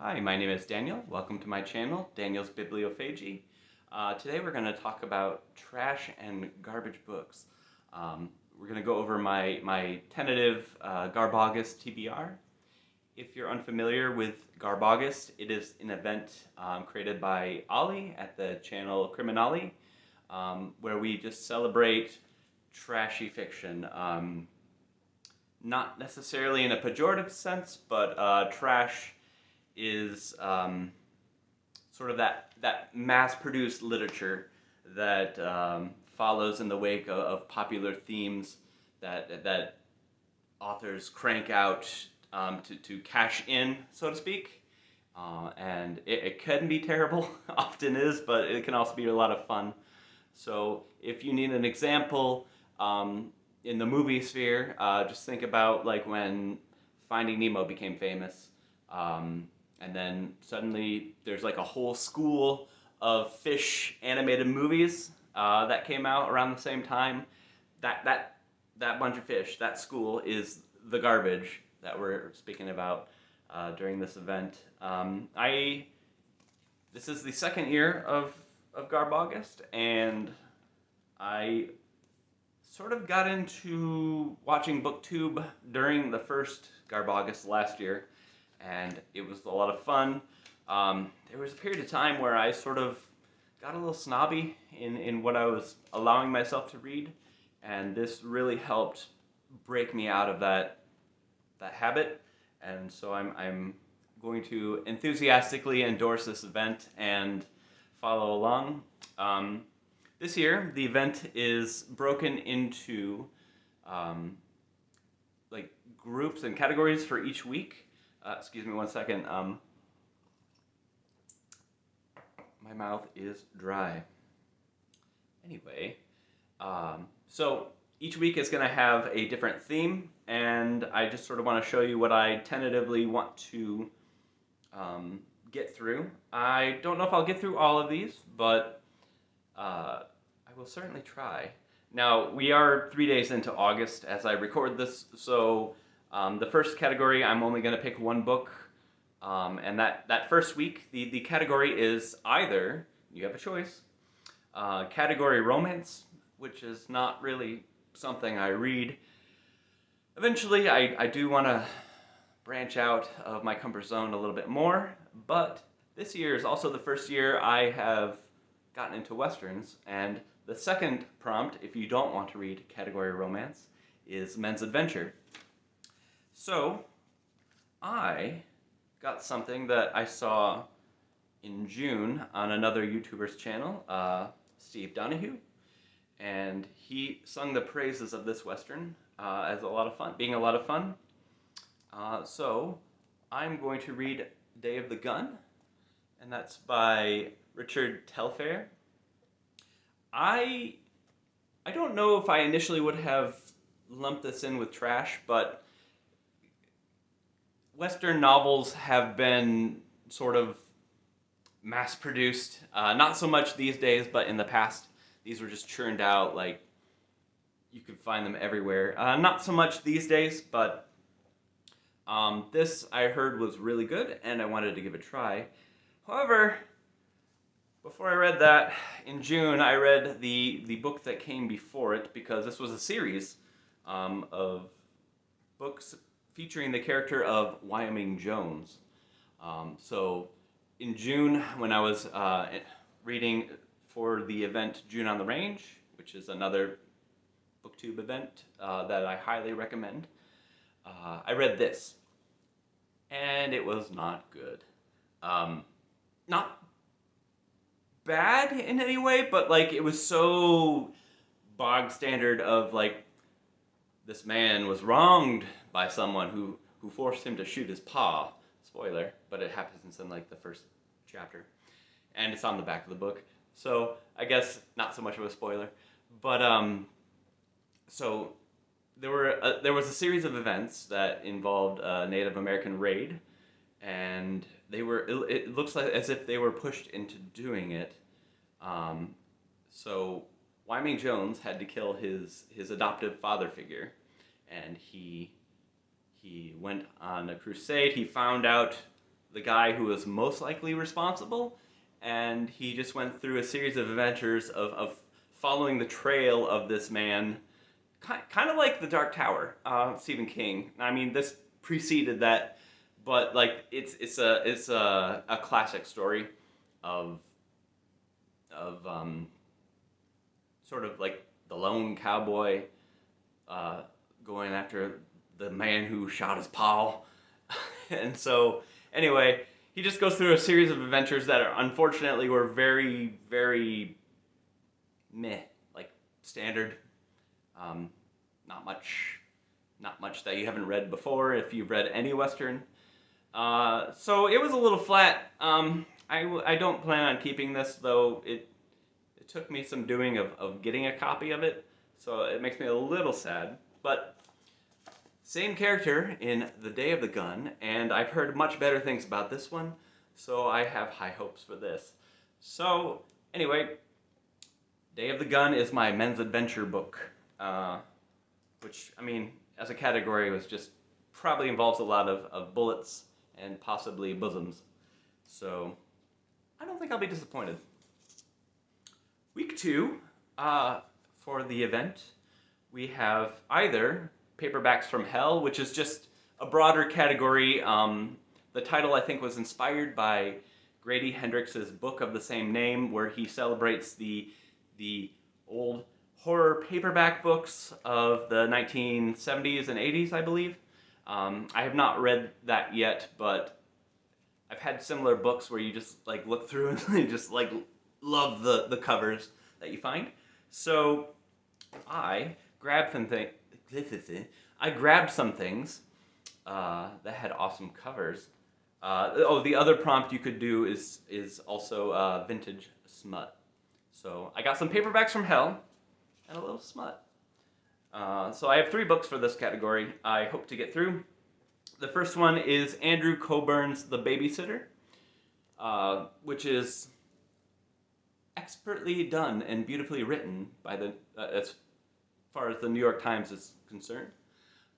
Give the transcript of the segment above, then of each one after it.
Hi, my name is Daniel. Welcome to my channel, Daniel's Bibliophagy. Today we're going to talk about trash and garbage books. We're going to go over my tentative GarbAugust TBR. If you're unfamiliar with GarbAugust, it is an event created by Ollie at the channel Criminali, where we just celebrate trashy fiction. Not necessarily in a pejorative sense, but trash is sort of that mass-produced literature that follows in the wake of popular themes that authors crank out to cash in, so to speak. And it can be terrible, often is, but it can also be a lot of fun. So if you need an example in the movie sphere, just think about like when Finding Nemo became famous. And then suddenly there's like a whole school of fish animated movies that came out around the same time. That bunch of fish, that school, is the garbage that we're speaking about during this event. This is the second year of GarbAugust, and I sort of got into watching BookTube during the first GarbAugust last year, and it was a lot of fun. There was a period of time where I sort of got a little snobby in what I was allowing myself to read, and this really helped break me out of that habit. And so I'm going to enthusiastically endorse this event and follow along. This year, the event is broken into like groups and categories for each week. Excuse me one second. My mouth is dry. Anyway, so each week is going to have a different theme, and I just sort of want to show you what I tentatively want to get through. I don't know if I'll get through all of these, but I will certainly try. Now, we are 3 days into August as I record this, so the first category, I'm only going to pick one book, and that first week, the category is either, you have a choice, category romance, which is not really something I read. Eventually, I do want to branch out of my comfort zone a little bit more, but this year is also the first year I have gotten into Westerns, and the second prompt, if you don't want to read category romance, is men's adventure. So, I got something that I saw in June on another YouTuber's channel, Steve Donahue, and he sung the praises of this Western as a lot of fun, being a lot of fun. So, I'm going to read Day of the Gun, and that's by Richard Telfair. I don't know if I initially would have lumped this in with trash, but Western novels have been sort of mass-produced. Not so much these days, but in the past, these were just churned out, like, you could find them everywhere. Not so much these days, but this I heard was really good, and I wanted to give it a try. However, before I read that, in June, I read the book that came before it, because this was a series of books featuring the character of Wyoming Jones. So in June, when I was reading for the event June on the Range, which is another BookTube event that I highly recommend, I read this, and it was not good. Not bad in any way, but like it was so bog standard of like this man was wronged by someone who forced him to shoot his paw. Spoiler, but it happens in like the first chapter, and it's on the back of the book. So I guess not so much of a spoiler, but so there was a series of events that involved a Native American raid, and it looks like as if they were pushed into doing it. So Wyoming Jones had to kill his adoptive father figure, and he went on a crusade. He found out the guy who was most likely responsible, and he just went through a series of adventures of following the trail of this man, kind of like The Dark Tower, Stephen King. I mean, this preceded that, but like it's a classic story of sort of like the lone cowboy going after the man who shot his paw. And so, anyway, he just goes through a series of adventures that are, unfortunately were very, very meh, like standard. Um, not much that you haven't read before if you've read any Western. So it was a little flat. I don't plan on keeping this, though it took me some doing of getting a copy of it, so it makes me a little sad. But same character in The Day of the Gun, and I've heard much better things about this one, so I have high hopes for this. So, anyway, Day of the Gun is my men's adventure book, which, I mean, as a category, was just probably involves a lot of bullets and possibly bosoms. So, I don't think I'll be disappointed. Week 2, for the event, we have either Paperbacks from Hell, which is just a broader category. The title, I think, was inspired by Grady Hendrix's book of the same name, where he celebrates the old horror paperback books of the 1970s and 80s, I believe. I have not read that yet, but I've had similar books where you just like look through and you just like love the covers that you find. So I grabbed some things. I grabbed some things that had awesome covers. The other prompt you could do is also vintage smut. So I got some Paperbacks from Hell and a little smut. So I have 3 books for this category I hope to get through. The first one is Andrew Coburn's The Babysitter, which is expertly done and beautifully written by as far as the New York Times is concerned.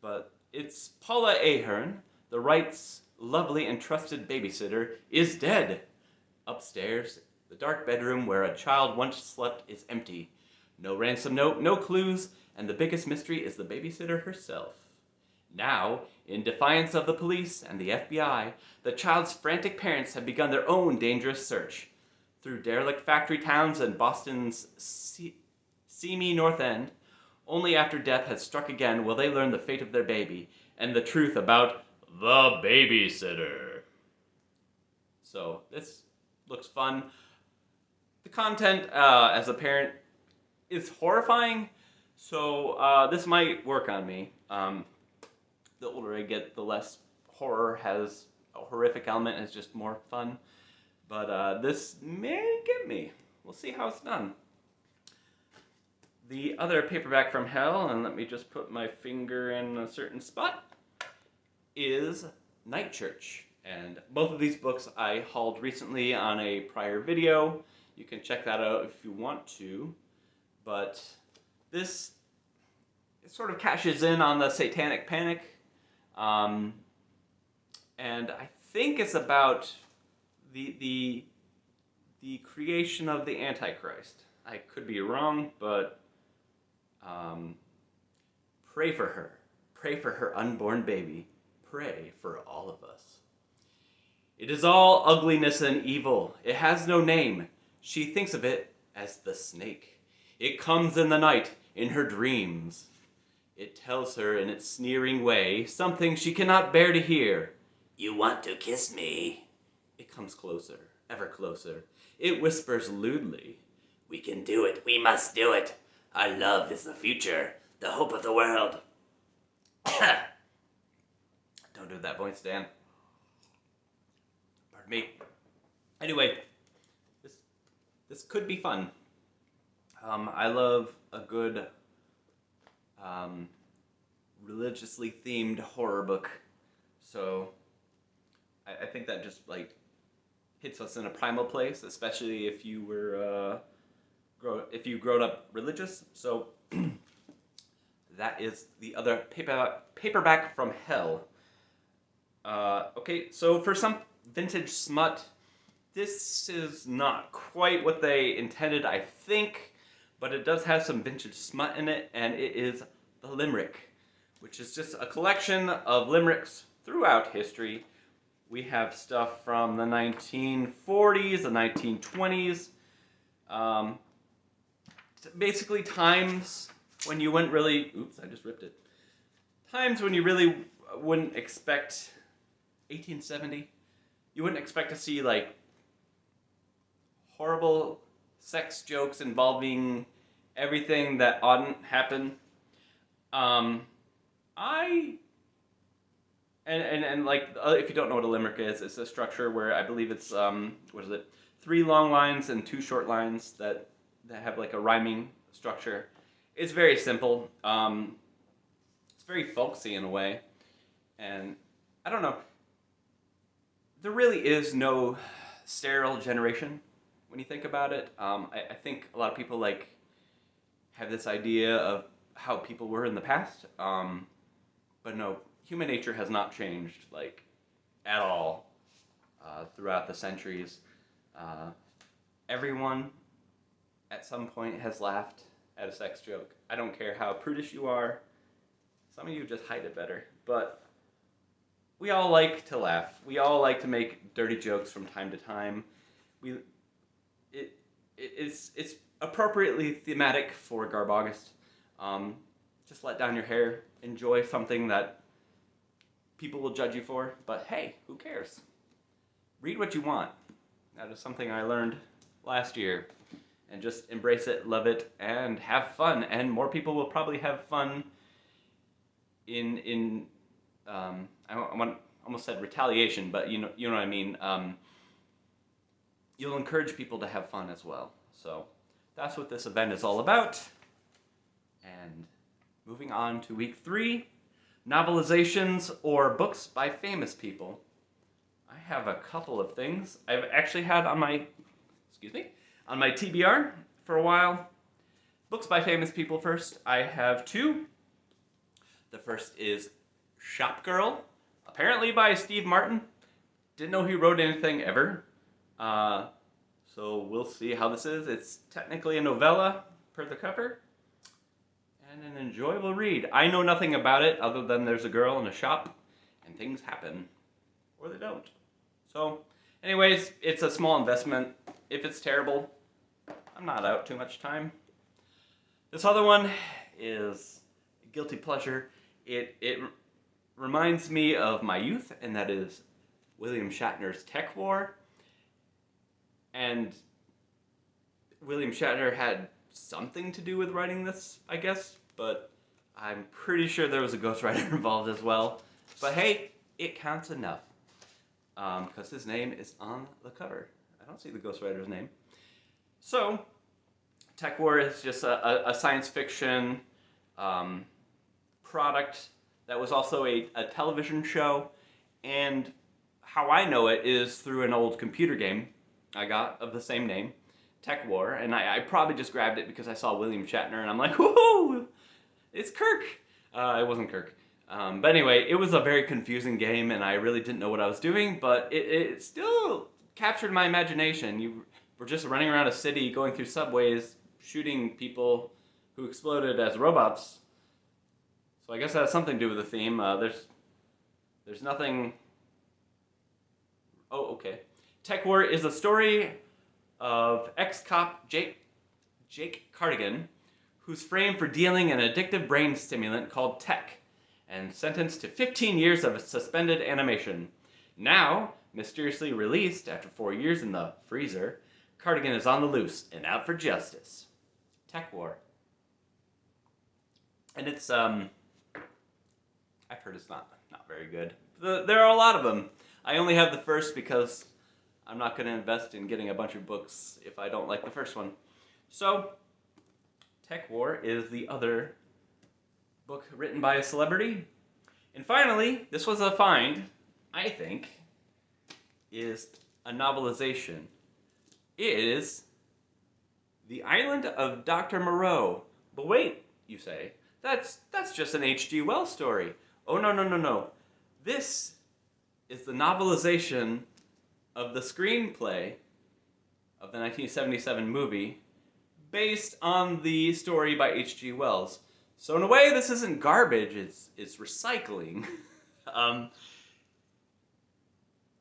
But it's Paula Ahern, the Wright's lovely and trusted babysitter, is dead. Upstairs, the dark bedroom where a child once slept is empty. No ransom note, no clues, and the biggest mystery is the babysitter herself. Now, in defiance of the police and the FBI, the child's frantic parents have begun their own dangerous search. Through derelict factory towns and Boston's seamy North End, only after death has struck again will they learn the fate of their baby and the truth about the babysitter. So, this looks fun. The content, as a parent, is horrifying, so this might work on me. The older I get, the less horror has a horrific element, and it's just more fun. But this may get me. We'll see how it's done. The other paperback from Hell, and let me just put my finger in a certain spot, is Night Church. And both of these books I hauled recently on a prior video. You can check that out if you want to. But this sort of cashes in on the Satanic Panic. And I think it's about the creation of the Antichrist. I could be wrong, but pray for her. Pray for her unborn baby. Pray for all of us. It is all ugliness and evil. It has no name. She thinks of it as the snake. It comes in the night, in her dreams. It tells her in its sneering way something she cannot bear to hear. You want to kiss me? It comes closer, ever closer. It whispers lewdly. We can do it. We must do it. Our love is the future, the hope of the world. Don't do that voice, Dan. Pardon me. Anyway, this could be fun. I love a good religiously themed horror book, so I think that just like hits us in a primal place, especially if you were if you grown up religious. So that is the other paperback from Hell. Okay, so for some vintage smut. This is not quite what they intended, I think, but it does have some vintage smut in it, and it is the Limerick, which is just a collection of limericks throughout history. We have stuff from the 1940s, the 1920s, basically times when you wouldn't really, oops, I just ripped it. Times when you really wouldn't expect, 1870, you wouldn't expect to see like horrible sex jokes involving everything that oughtn't happen. I and like if you don't know what a limerick is, it's a structure where I believe it's what is it? 3 long lines and 2 short lines that have like a rhyming structure. It's very simple. It's very folksy in a way, and I don't know. There really is no sterile generation when you think about it. I think a lot of people like have this idea of how people were in the past, but no, human nature has not changed like at all throughout the centuries. Everyone at some point has laughed at a sex joke. I don't care how prudish you are. Some of you just hide it better, but we all like to laugh. We all like to make dirty jokes from time to time. It's appropriately thematic for GarbAugust. Just let down your hair. Enjoy something that people will judge you for, but hey, who cares? Read what you want. That is something I learned last year. And just embrace it, love it, and have fun. And more people will probably have fun in I almost said retaliation, but you know what I mean. You'll encourage people to have fun as well. So that's what this event is all about. And moving on to week 3, novelizations or books by famous people. I have a couple of things I've actually had on my, on my TBR for a while. Books by famous people first. I have 2. The first is Shop Girl, apparently by Steve Martin. Didn't know he wrote anything ever. So we'll see how this is. It's technically a novella per the cover. And an enjoyable read. I know nothing about it other than there's a girl in a shop and things happen. Or they don't. So, anyways, it's a small investment. If it's terrible, I'm not out too much time. This other one is a guilty pleasure. It reminds me of my youth, and that is William Shatner's Tech War. And William Shatner had something to do with writing this, I guess, but I'm pretty sure there was a ghostwriter involved as well. But hey, it counts enough, because his name is on the cover. I don't see the ghostwriter's name. So, Tech War is just a science fiction product that was also a television show, and how I know it is through an old computer game I got of the same name, Tech War, and I probably just grabbed it because I saw William Shatner, and I'm like, woohoo, it's Kirk. It wasn't Kirk. But anyway, it was a very confusing game, and I really didn't know what I was doing, but it still captured my imagination. You were just running around a city, going through subways, shooting people who exploded as robots. So I guess that has something to do with the theme. There's nothing... Oh, okay. Tech War is a story of ex-cop Jake Cardigan, who's framed for dealing an addictive brain stimulant called Tech, and sentenced to 15 years of suspended animation. Now, mysteriously released after 4 years in the freezer, Cardigan is on the loose and out for justice. Tech War. And it's, I've heard it's not very good. There are a lot of them. I only have the first because I'm not going to invest in getting a bunch of books if I don't like the first one. So, Tech War is the other book written by a celebrity. And finally, this was a find, I think, is a novelization. It is The Island of Dr. Moreau. But wait, you say, that's just an H.G. Wells story. Oh, no. This is the novelization of the screenplay of the 1977 movie based on the story by H.G. Wells. So in a way, this isn't garbage, it's recycling. um,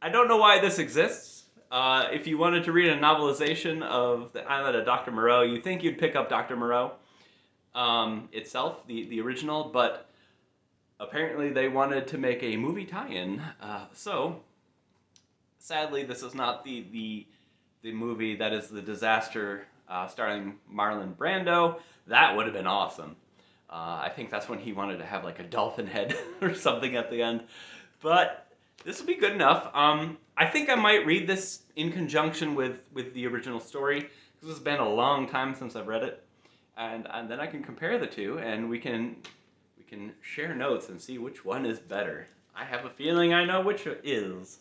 I don't know why this exists. If you wanted to read a novelization of The Island of Dr. Moreau, you think you'd pick up Dr. Moreau itself, the original, but apparently they wanted to make a movie tie-in. So, sadly, this is not the movie that is the disaster starring Marlon Brando. That would have been awesome. I think that's when he wanted to have like a dolphin head or something at the end. But this will be good enough. I think I might read this in conjunction with the original story, because it's been a long time since I've read it, and then I can compare the two, and we can share notes and see which one is better. I have a feeling I know which it is.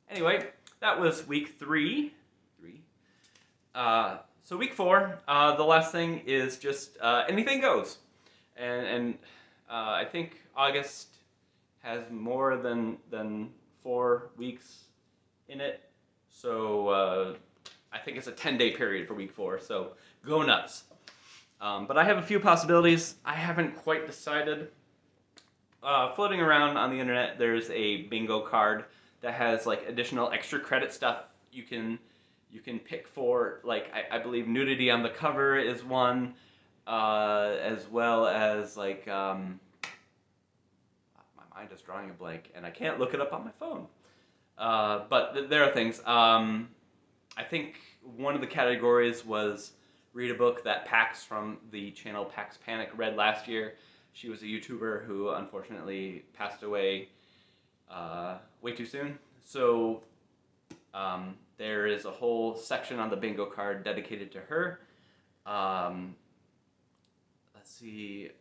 Anyway, that was week 3. So week 4, the last thing is just anything goes, and I think August has more than 4 weeks in it, so I think it's a 10-day period for week 4, so go nuts. But I have a few possibilities. I haven't quite decided. Floating around on the internet, there's a bingo card that has like additional extra credit stuff you can pick for. Like I believe nudity on the cover is one, as well as like my mind is drawing a blank and I can't look it up on my phone. But there are things. I think one of the categories was read a book that Pax from the channel Pax Panic read last year. She was a YouTuber who unfortunately passed away way too soon. So there is a whole section on the bingo card dedicated to her. Let's see.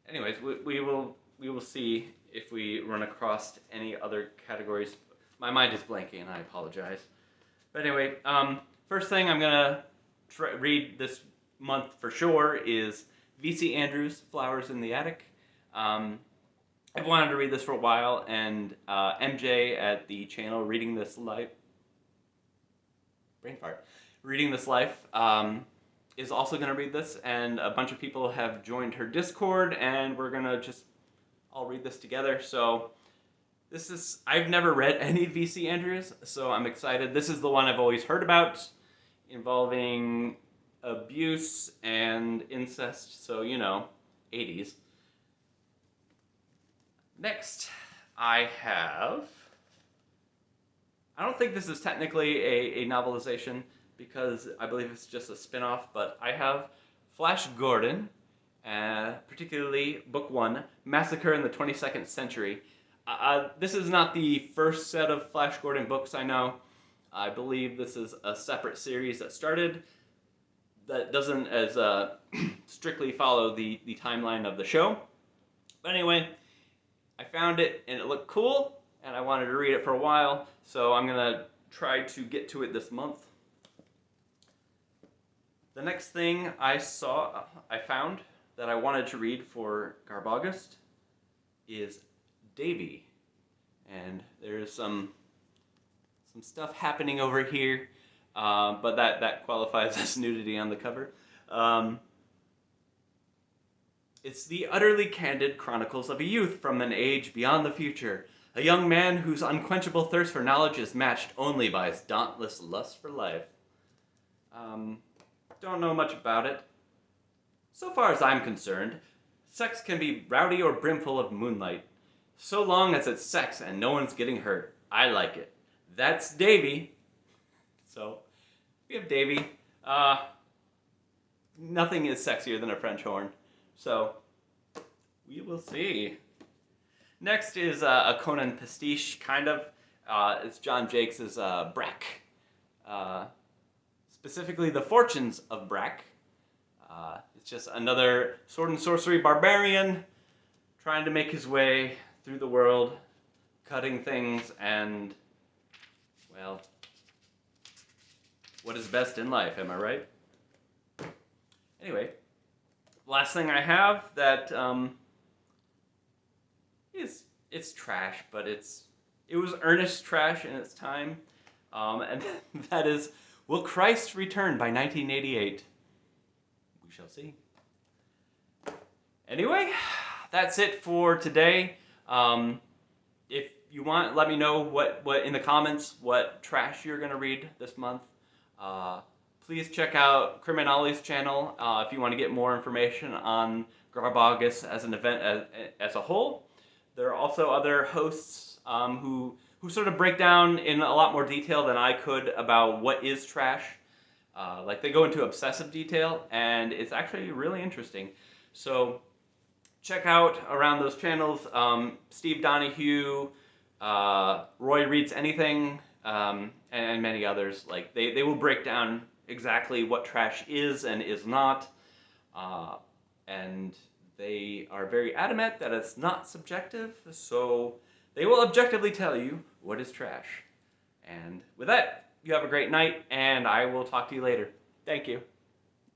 Anyways, we will see if we run across any other categories. My mind is blanking and I apologize. But anyway, first thing I'm gonna read this month for sure is V.C. Andrews' Flowers in the Attic. I've wanted to read this for a while, and MJ at the channel Reading This Life, brain fart, Reading This Life, is also going to read this, and a bunch of people have joined her Discord, and we're going to just all read this together. So this is, I've never read any V.C. Andrews, so I'm excited. This is the one I've always heard about, involving abuse and incest, so, you know, 80s. Next, I don't think this is technically a novelization, because I believe it's just a spin-off, but I have Flash Gordon, particularly Book 1, Massacre in the 22nd Century. This is not the first set of Flash Gordon books I know. I believe this is a separate series that started that doesn't as strictly follow the timeline of the show. But anyway, I found it and it looked cool, and I wanted to read it for a while, so I'm gonna try to get to it this month. The next thing I found that I wanted to read for GarbAugust is Davy, and there's some stuff happening over here, but that qualifies as nudity on the cover. It's the utterly candid chronicles of a youth from an age beyond the future, a young man whose unquenchable thirst for knowledge is matched only by his dauntless lust for life. Don't know much about it. So far as I'm concerned, sex can be rowdy or brimful of moonlight. So long as it's sex and no one's getting hurt, I like it. That's Davy. So, we have Davy. Nothing is sexier than a French horn. So, we will see. Next is a Conan pastiche, kind of. It's John Jakes' Brack. Specifically, The Fortunes of Brack. It's just another sword and sorcery barbarian trying to make his way through the world, cutting things, and, well, what is best in life, am I right? Anyway, last thing I have that it's trash, but it was earnest trash in its time. And that is, will Christ return by 1988? We shall see. Anyway, that's it for today. If you want, let me know what in the comments what trash you're gonna read this month. Please check out Criminali's channel if you want to get more information on GarbAugust as an event as a whole. There are also other hosts who sort of break down in a lot more detail than I could about what is trash. Like they go into obsessive detail, and it's actually really interesting. So check out around those channels. Steve Donahue, Roy Reads Anything, and many others. Like they will break down exactly what trash is and is not, and they are very adamant that it's not subjective, so they will objectively tell you what is trash. And with that, you have a great night, and I will talk to you later. Thank you.